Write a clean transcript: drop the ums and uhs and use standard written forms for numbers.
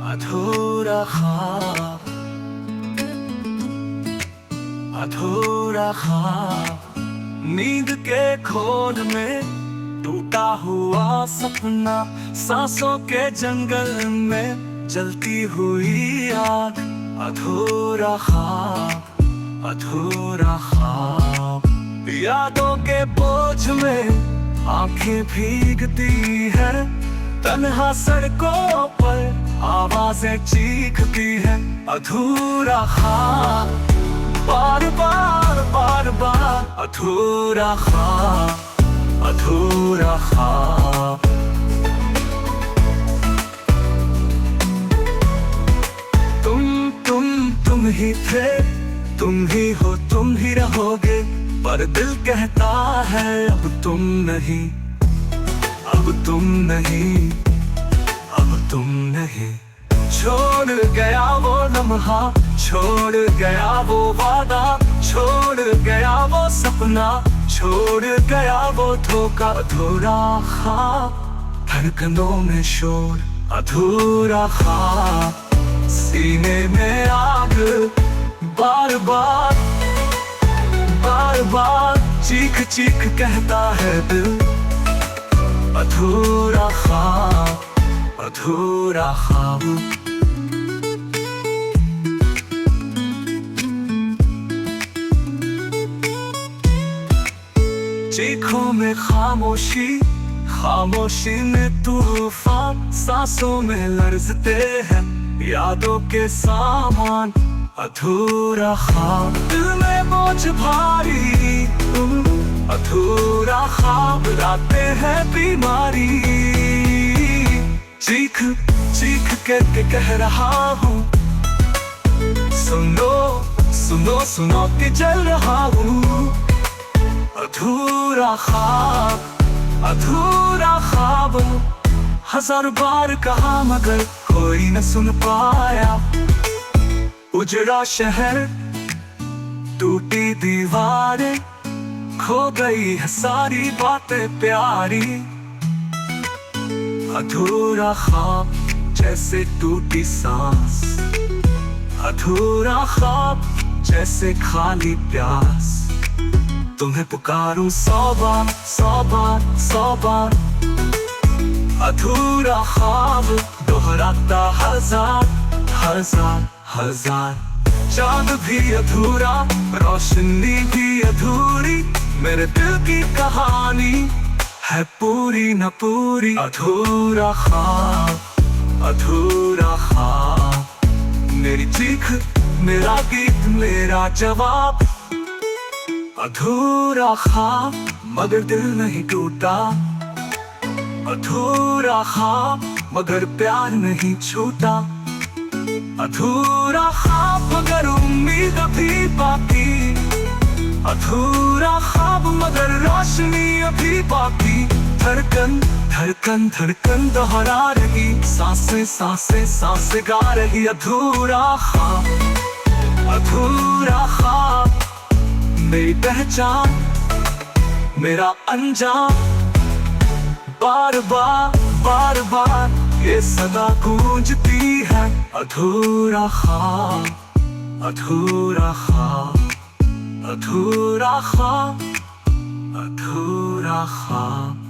अधूरा ख्वाब, अधूरा ख्वाब। नींद के खोल में टूटा हुआ सपना, सांसों के जंगल में जलती हुई आग। अधूरा ख्वाब, अधूरा ख्वाब। यादों के बोझ में आंखें भीगती है, तन्हा सड़कों पर आवाजें चीखती है। अधूरा ख्वाब, बार बार बार बार। अधूरा ख्वाब, अधूरा ख्वाब। तुम ही थे, तुम ही हो, तुम ही रहोगे, पर दिल कहता है अब तुम नहीं, अब तुम नहीं, अब तुम नहीं। छोड़ गया वो लम्हा, छोड़ गया वो वादा, छोड़ गया वो सपना, छोड़ गया वो धोखा। अधूरा ख्वाब, धड़कनों में शोर। अधूरा ख्वाब, सीने में आग। बार बार बार बार चीख चीख कहता है दिल। अधूरा ख्वाब, अधूरा ख्वाब। चीखों में खामोशी, खामोशी में तूफान, सांसों में लरजते हैं यादों के सामान। अधूरा ख्वाब, दिल में बोझ भारी। अधूरा ख्वाब, रातें हैं बीमारी। चीख चीख के कह रहा हूँ, सुनो सुनो सुनो के जल रहा हूँ। अधूरा ख्वाब, अधूरा ख्वाब। हजार बार कहा मगर कोई न सुन पाया। उजड़ा शहर, टूटी दीवारें, खो गई है सारी बातें प्यारी। अधूरा ख्वाब, जैसे टूटी सांस। अधूरा ख्वाब, जैसे खाली प्यास। तुम्हें पुकारूं 100 बार, 100 बार, 100 बार। अधूरा ख्वाब, दोहराता हजार हजार हजार। चांद भी अधूरा, रोशनी भी अधूरी, मेरे दिल की कहानी है पूरी न पूरी। अधूरा ख्वाब, अधूरा ख्वाब। मेरी चीख, मेरा गीत, मेरा जवाब। अधूरा ख्वाब, मगर दिल नहीं टूटा। अधूरा ख्वाब, मगर प्यार नहीं छूटा। अधूरा ख्वाब, मगर उम्मीद अभी बाकी। अधूरा ख्वाब, मगर रोशनी अभी बाकी। धड़कन धड़कन धड़कन दोहरा रही, सांसें सांसें सांसें गा रही। अधूरा ख्वाब, अधूरा ख्वाब। मेरी पहचान, मेरा अंजाम। बार बार बार बार ये सदा गूंजती है। अधूरा ख्वाब, अधूरा ख्वाब, अधूरा ख्वाब, अधूरा ख्वाब।